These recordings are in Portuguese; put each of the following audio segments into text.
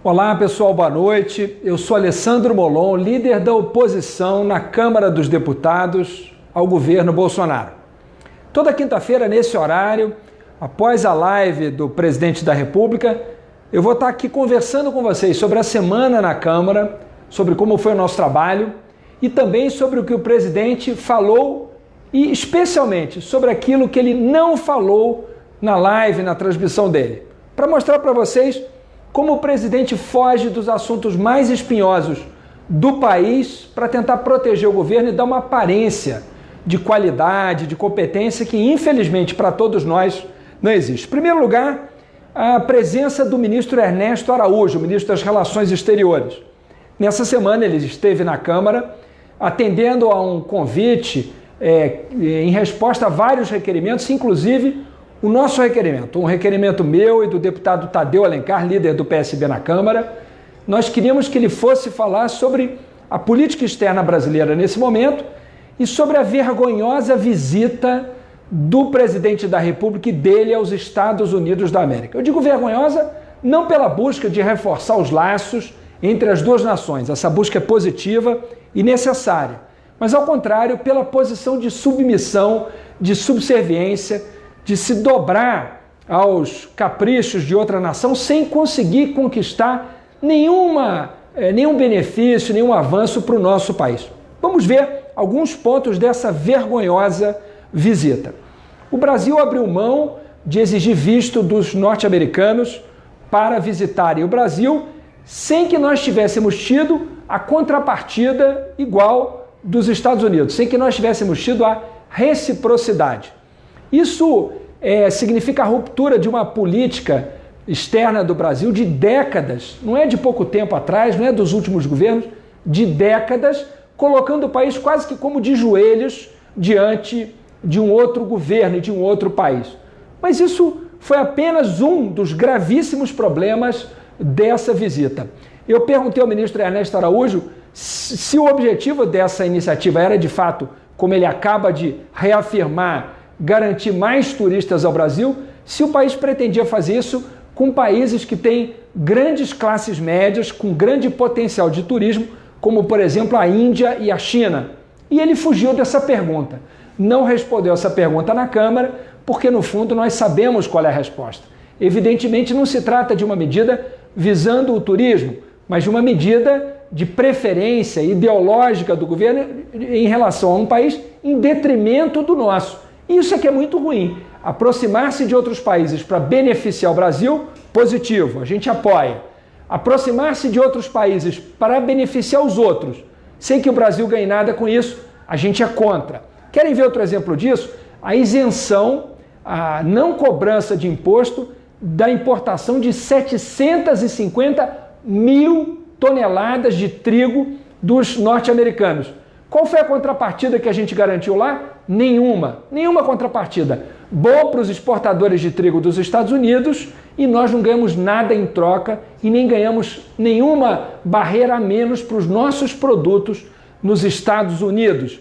Olá pessoal, boa noite. Eu sou Alessandro Molon, líder da oposição na Câmara dos Deputados ao governo Bolsonaro. Toda quinta-feira, nesse horário, após a live do presidente da República, eu vou estar aqui conversando com vocês sobre a semana na Câmara, sobre como foi o nosso trabalho e também sobre o que o presidente falou e especialmente sobre aquilo que ele não falou na live, na transmissão dele, para mostrar para vocês como o presidente foge dos assuntos mais espinhosos do país para tentar proteger o governo e dar uma aparência de qualidade, de competência que, infelizmente, para todos nós não existe. Em primeiro lugar, a presença do ministro Ernesto Araújo, ministro das Relações Exteriores. Nessa semana ele esteve na Câmara atendendo a um convite em resposta a vários requerimentos, inclusive o nosso requerimento, um requerimento meu e do deputado Tadeu Alencar, líder do PSB na Câmara. Nós queríamos que ele fosse falar sobre a política externa brasileira nesse momento e sobre a vergonhosa visita do presidente da República e dele aos Estados Unidos da América. Eu digo vergonhosa não pela busca de reforçar os laços entre as duas nações, essa busca é positiva e necessária, mas ao contrário, pela posição de submissão, de subserviência, de se dobrar aos caprichos de outra nação sem conseguir conquistar nenhum benefício, nenhum avanço para o nosso país. Vamos ver alguns pontos dessa vergonhosa visita. O Brasil abriu mão de exigir visto dos norte-americanos para visitarem o Brasil sem que nós tivéssemos tido a contrapartida igual dos Estados Unidos, sem que nós tivéssemos tido a reciprocidade. Isso significa a ruptura de uma política externa do Brasil de décadas, não é de pouco tempo atrás, não é dos últimos governos, de décadas, colocando o país quase que como de joelhos diante de um outro governo e de um outro país. Mas isso foi apenas um dos gravíssimos problemas dessa visita. Eu perguntei ao ministro Ernesto Araújo se o objetivo dessa iniciativa era, de fato, como ele acaba de reafirmar, garantir mais turistas ao Brasil, se o país pretendia fazer isso com países que têm grandes classes médias, com grande potencial de turismo, como, por exemplo, a Índia e a China. E ele fugiu dessa pergunta. Não respondeu essa pergunta na Câmara, porque, no fundo, nós sabemos qual é a resposta. Evidentemente, não se trata de uma medida visando o turismo, mas de uma medida de preferência ideológica do governo em relação a um país em detrimento do nosso. Isso é que é muito ruim. Aproximar-se de outros países para beneficiar o Brasil, positivo, a gente apoia. Aproximar-se de outros países para beneficiar os outros, sem que o Brasil ganhe nada com isso, a gente é contra. Querem ver outro exemplo disso? A isenção, a não cobrança de imposto da importação de 750 mil toneladas de trigo dos norte-americanos. Qual foi a contrapartida que a gente garantiu lá? Nenhuma contrapartida. Bom para os exportadores de trigo dos Estados Unidos e nós não ganhamos nada em troca e nem ganhamos nenhuma barreira a menos para os nossos produtos nos Estados Unidos.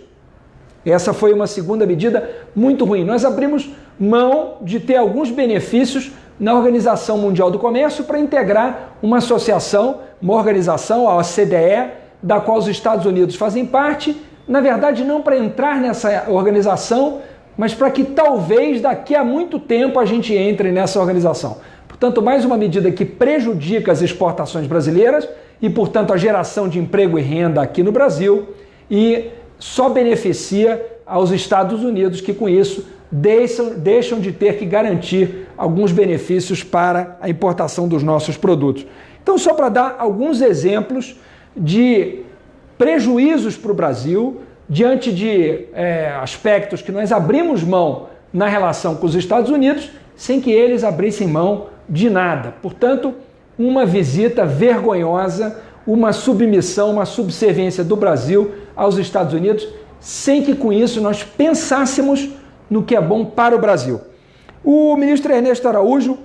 Essa foi uma segunda medida muito ruim. Nós abrimos mão de ter alguns benefícios na Organização Mundial do Comércio para integrar uma associação, uma organização, a OCDE, da qual os Estados Unidos fazem parte, na verdade não para entrar nessa organização, mas para que talvez daqui a muito tempo a gente entre nessa organização. Portanto, mais uma medida que prejudica as exportações brasileiras e, portanto, a geração de emprego e renda aqui no Brasil e só beneficia aos Estados Unidos que com isso deixam de ter que garantir alguns benefícios para a importação dos nossos produtos. Então, só para dar alguns exemplos de prejuízos para o Brasil diante de aspectos que nós abrimos mão na relação com os Estados Unidos sem que eles abrissem mão de nada. Portanto, uma visita vergonhosa, uma submissão, uma subserviência do Brasil aos Estados Unidos sem que com isso nós pensássemos no que é bom para o Brasil. O ministro Ernesto Araújo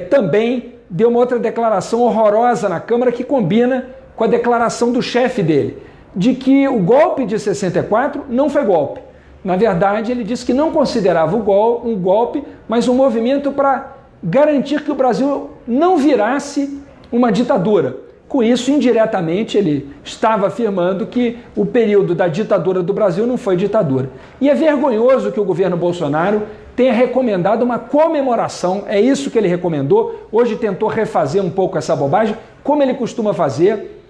também deu uma outra declaração horrorosa na Câmara que combina com a declaração do chefe dele, de que o golpe de 64 não foi golpe. Na verdade, ele disse que não considerava um golpe, mas um movimento para garantir que o Brasil não virasse uma ditadura. Com isso, indiretamente, ele estava afirmando que o período da ditadura do Brasil não foi ditadura. E é vergonhoso que o governo Bolsonaro tenha recomendado uma comemoração, é isso que ele recomendou, hoje tentou refazer um pouco essa bobagem, como ele costuma fazer,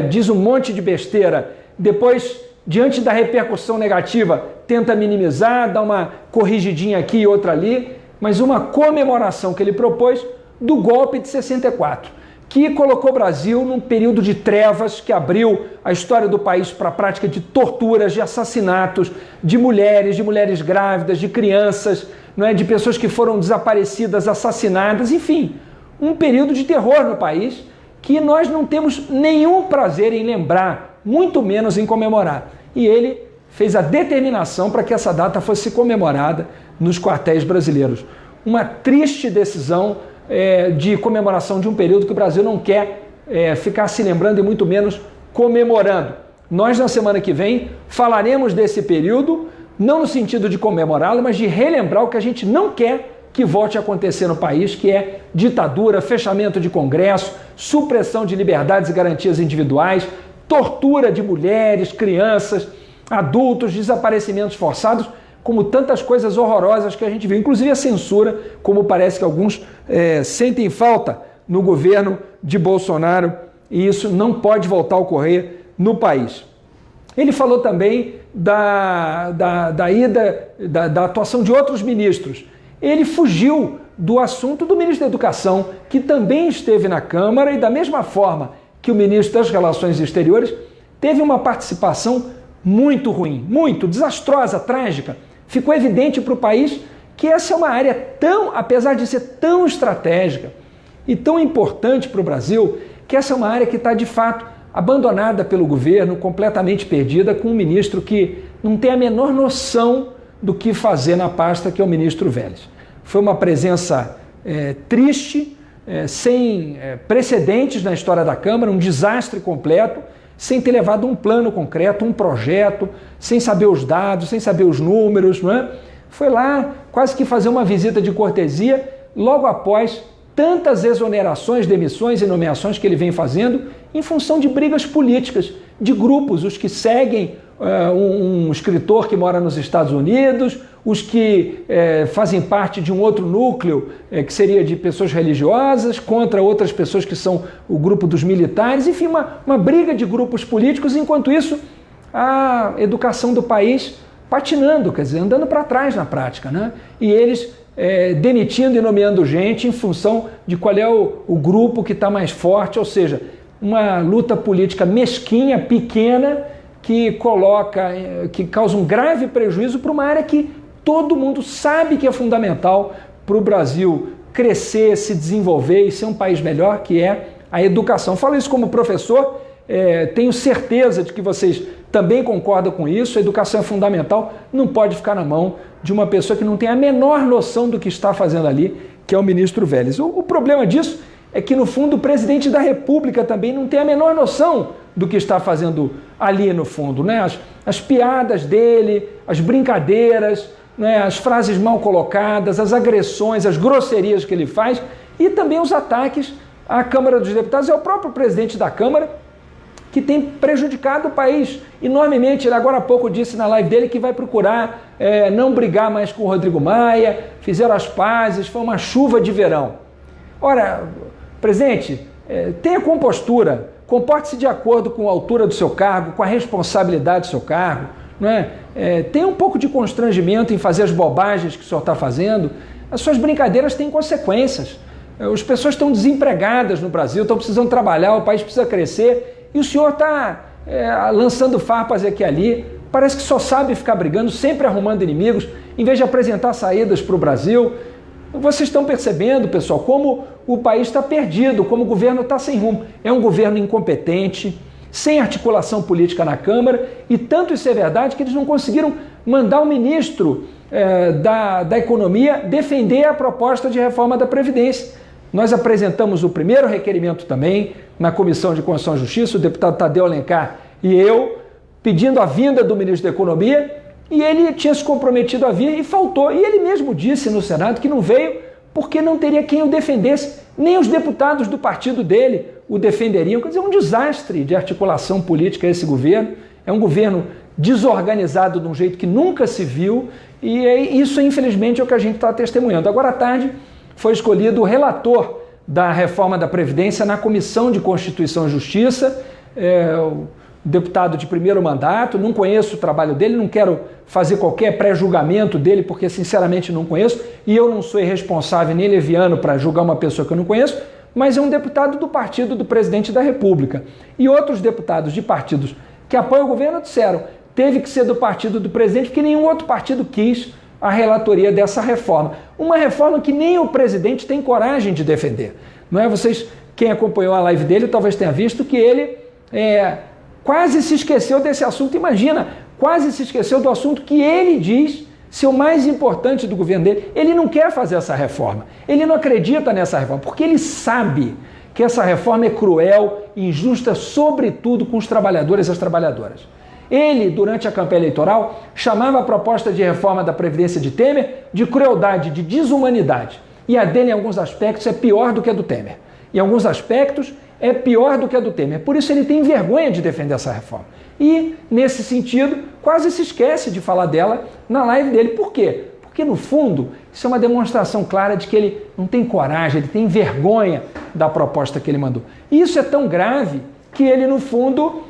diz um monte de besteira, depois, diante da repercussão negativa, tenta minimizar, dá uma corrigidinha aqui e outra ali, mas uma comemoração que ele propôs do golpe de 64. Que colocou o Brasil num período de trevas, que abriu a história do país para a prática de torturas, de assassinatos, de mulheres grávidas, de crianças, não é? De pessoas que foram desaparecidas, assassinadas, enfim, um período de terror no país que nós não temos nenhum prazer em lembrar, muito menos em comemorar. E ele fez a determinação para que essa data fosse comemorada nos quartéis brasileiros. Uma triste decisão de comemoração de um período que o Brasil não quer ficar se lembrando e muito menos comemorando. Nós, na semana que vem, falaremos desse período, não no sentido de comemorá-lo, mas de relembrar o que a gente não quer que volte a acontecer no país, que é ditadura, fechamento de Congresso, supressão de liberdades e garantias individuais, tortura de mulheres, crianças, adultos, desaparecimentos forçados, como tantas coisas horrorosas que a gente viu, inclusive a censura, como parece que alguns sentem falta no governo de Bolsonaro, e isso não pode voltar a ocorrer no país. Ele falou também da atuação de outros ministros. Ele fugiu do assunto do ministro da Educação, que também esteve na Câmara e da mesma forma que o ministro das Relações Exteriores, teve uma participação muito ruim, muito desastrosa, trágica. Ficou evidente para o país que essa é uma área apesar de ser tão estratégica e tão importante para o Brasil, que essa é uma área que está, de fato, abandonada pelo governo, completamente perdida, com um ministro que não tem a menor noção do que fazer na pasta, que é o ministro Vélez. Foi uma presença triste, sem precedentes na história da Câmara, um desastre completo, sem ter levado um plano concreto, um projeto, sem saber os dados, sem saber os números, não é? Foi lá quase que fazer uma visita de cortesia, logo após tantas exonerações, demissões e nomeações que ele vem fazendo, em função de brigas políticas, de grupos, os que seguem um escritor que mora nos Estados Unidos, os que fazem parte de um outro núcleo, que seria de pessoas religiosas, contra outras pessoas que são o grupo dos militares, enfim, uma briga de grupos políticos, enquanto isso a educação do país patinando, quer dizer, andando para trás na prática, né? E eles demitindo e nomeando gente em função de qual é o grupo que está mais forte, ou seja, uma luta política mesquinha, pequena, que causa um grave prejuízo para uma área que todo mundo sabe que é fundamental para o Brasil crescer, se desenvolver e ser um país melhor, que é a educação. Falo isso como professor, tenho certeza de que vocês também concordam com isso. A educação é fundamental, não pode ficar na mão de uma pessoa que não tem a menor noção do que está fazendo ali, que é o ministro Vélez. O problema disso é que, no fundo, o presidente da República também não tem a menor noção do que está fazendo ali no fundo, né? As piadas dele, as brincadeiras, né? As frases mal colocadas, as agressões, as grosserias que ele faz e também os ataques à Câmara dos Deputados. É o próprio presidente da Câmara que tem prejudicado o país enormemente. Ele agora há pouco disse na live dele que vai procurar não brigar mais com o Rodrigo Maia, fizeram as pazes, foi uma chuva de verão. Ora, presidente, tenha compostura, comporte-se de acordo com a altura do seu cargo, com a responsabilidade do seu cargo, não é? Tenha um pouco de constrangimento em fazer as bobagens que o senhor está fazendo. As suas brincadeiras têm consequências. As pessoas estão desempregadas no Brasil, estão precisando trabalhar, o país precisa crescer, e o senhor está lançando farpas aqui e ali, parece que só sabe ficar brigando, sempre arrumando inimigos, em vez de apresentar saídas para o Brasil. Vocês estão percebendo, pessoal, como o país está perdido, como o governo está sem rumo. É um governo incompetente, sem articulação política na Câmara, e tanto isso é verdade que eles não conseguiram mandar o ministro da Economia defender a proposta de reforma da Previdência. Nós apresentamos o primeiro requerimento também na Comissão de Constituição e Justiça, o deputado Tadeu Alencar e eu, pedindo a vinda do ministro da Economia, e ele tinha se comprometido a vir e faltou. E ele mesmo disse no Senado que não veio porque não teria quem o defendesse, nem os deputados do partido dele o defenderiam. Quer dizer, um desastre de articulação política esse governo, é um governo desorganizado de um jeito que nunca se viu, e isso, infelizmente, é o que a gente está testemunhando. Agora à tarde foi escolhido o relator da reforma da Previdência na Comissão de Constituição e Justiça, o deputado de primeiro mandato, não conheço o trabalho dele, não quero fazer qualquer pré-julgamento dele, porque sinceramente não conheço, e eu não sou irresponsável nem leviano para julgar uma pessoa que eu não conheço, mas é um deputado do partido do presidente da República. E outros deputados de partidos que apoiam o governo disseram, teve que ser do partido do presidente, porque nenhum outro partido quis a relatoria dessa reforma. Uma reforma que nem o presidente tem coragem de defender. Não é? Vocês, quem acompanhou a live dele, talvez tenha visto que ele quase se esqueceu desse assunto. Imagina, quase se esqueceu do assunto que ele diz ser o mais importante do governo dele. Ele não quer fazer essa reforma. Ele não acredita nessa reforma, porque ele sabe que essa reforma é cruel e injusta, sobretudo com os trabalhadores e as trabalhadoras. Ele, durante a campanha eleitoral, chamava a proposta de reforma da Previdência de Temer de crueldade, de desumanidade. E a dele, em alguns aspectos, é pior do que a do Temer. Em alguns aspectos, é pior do que a do Temer. Por isso ele tem vergonha de defender essa reforma. E, nesse sentido, quase se esquece de falar dela na live dele. Por quê? Porque, no fundo, isso é uma demonstração clara de que ele não tem coragem, ele tem vergonha da proposta que ele mandou. E isso é tão grave que ele, no fundo,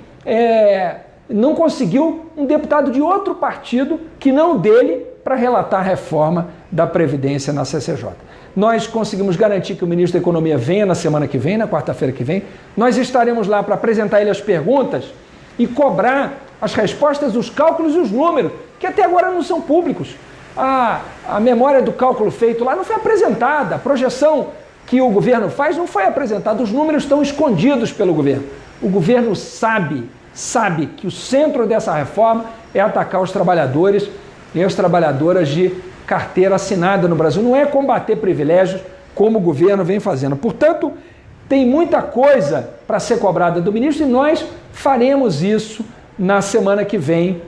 não conseguiu um deputado de outro partido que não dele para relatar a reforma da Previdência na CCJ. Nós conseguimos garantir que o ministro da Economia venha na semana que vem, na quarta-feira que vem. Nós estaremos lá para apresentar ele as perguntas e cobrar as respostas, os cálculos e os números, que até agora não são públicos. A memória do cálculo feito lá não foi apresentada, a projeção que o governo faz não foi apresentada, os números estão escondidos pelo governo. O governo sabe que o centro dessa reforma é atacar os trabalhadores e as trabalhadoras de carteira assinada no Brasil. Não é combater privilégios como o governo vem fazendo. Portanto, tem muita coisa para ser cobrada do ministro e nós faremos isso na semana que vem,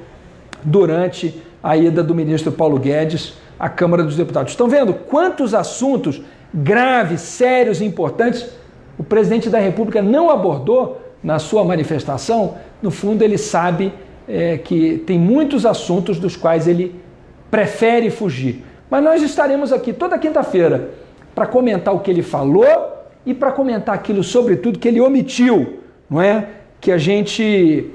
durante a ida do ministro Paulo Guedes à Câmara dos Deputados. Estão vendo quantos assuntos graves, sérios e importantes o presidente da República não abordou na sua manifestação? No fundo, ele sabe que tem muitos assuntos dos quais ele prefere fugir. Mas nós estaremos aqui toda quinta-feira para comentar o que ele falou e para comentar aquilo, sobretudo, que ele omitiu, não é? Que a gente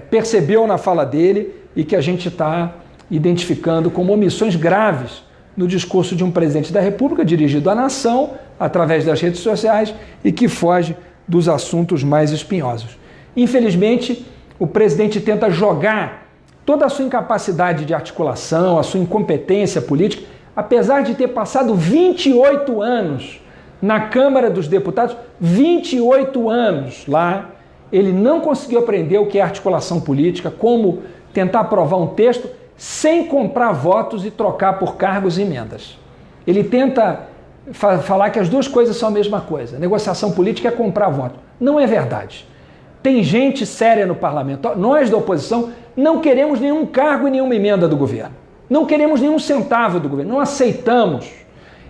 percebeu na fala dele e que a gente está identificando como omissões graves no discurso de um presidente da República dirigido à nação através das redes sociais e que foge dos assuntos mais espinhosos. Infelizmente, o presidente tenta jogar toda a sua incapacidade de articulação, a sua incompetência política, apesar de ter passado 28 anos na Câmara dos Deputados, 28 anos lá, ele não conseguiu aprender o que é articulação política, como tentar aprovar um texto sem comprar votos e trocar por cargos e emendas. Ele tenta falar que as duas coisas são a mesma coisa. Negociação política é comprar voto. Não é verdade. Tem gente séria no parlamento. Nós da oposição não queremos nenhum cargo e nenhuma emenda do governo. Não queremos nenhum centavo do governo. Não aceitamos.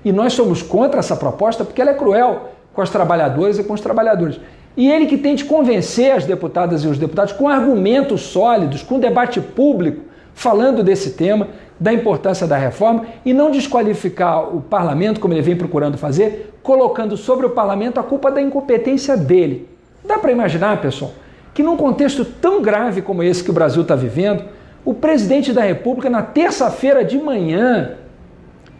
E nós somos contra essa proposta porque ela é cruel com as trabalhadoras e com os trabalhadores. E ele que tente convencer as deputadas e os deputados com argumentos sólidos, com debate público, falando desse tema, da importância da reforma e não desqualificar o parlamento, como ele vem procurando fazer, colocando sobre o parlamento a culpa da incompetência dele. Dá para imaginar, pessoal, que num contexto tão grave como esse que o Brasil está vivendo, o presidente da República, na terça-feira de manhã,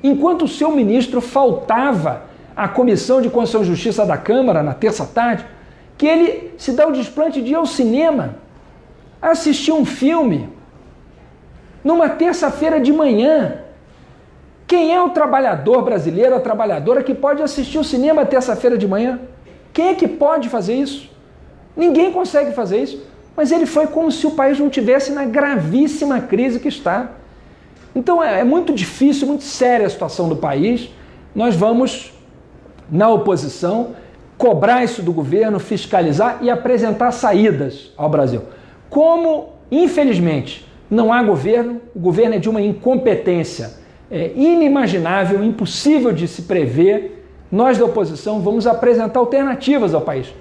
enquanto o seu ministro faltava à Comissão de Constituição e Justiça da Câmara, na terça-tarde, que ele se dá o desplante de ir ao cinema, assistir um filme, numa terça-feira de manhã. Quem é o trabalhador brasileiro, a trabalhadora que pode assistir o cinema terça-feira de manhã? Quem é que pode fazer isso? Ninguém consegue fazer isso. Mas ele foi como se o país não tivesse na gravíssima crise que está. Então é muito difícil, muito séria a situação do país. Nós vamos, na oposição, cobrar isso do governo, fiscalizar e apresentar saídas ao Brasil. Como, infelizmente, não há governo, o governo é de uma incompetência inimaginável, impossível de se prever, nós da oposição vamos apresentar alternativas ao país.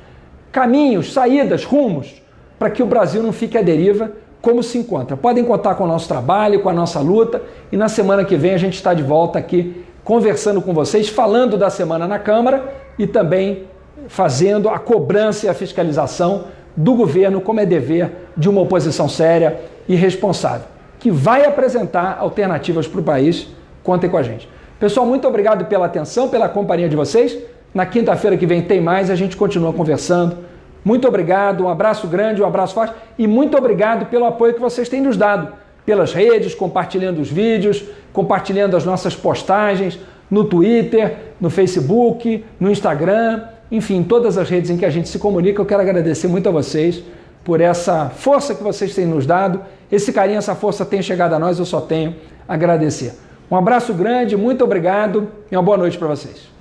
Caminhos, saídas, rumos, para que o Brasil não fique à deriva como se encontra. Podem contar com o nosso trabalho, com a nossa luta, e na semana que vem a gente está de volta aqui conversando com vocês, falando da semana na Câmara e também fazendo a cobrança e a fiscalização do governo, como é dever de uma oposição séria e responsável, que vai apresentar alternativas para o país. Contem com a gente. Pessoal, muito obrigado pela atenção, pela companhia de vocês. Na quinta-feira que vem tem mais, a gente continua conversando. Muito obrigado, um abraço grande, um abraço forte e muito obrigado pelo apoio que vocês têm nos dado pelas redes, compartilhando os vídeos, compartilhando as nossas postagens no Twitter, no Facebook, no Instagram, enfim, todas as redes em que a gente se comunica. Eu quero agradecer muito a vocês por essa força que vocês têm nos dado, esse carinho, essa força tem chegado a nós, eu só tenho a agradecer. Um abraço grande, muito obrigado e uma boa noite para vocês.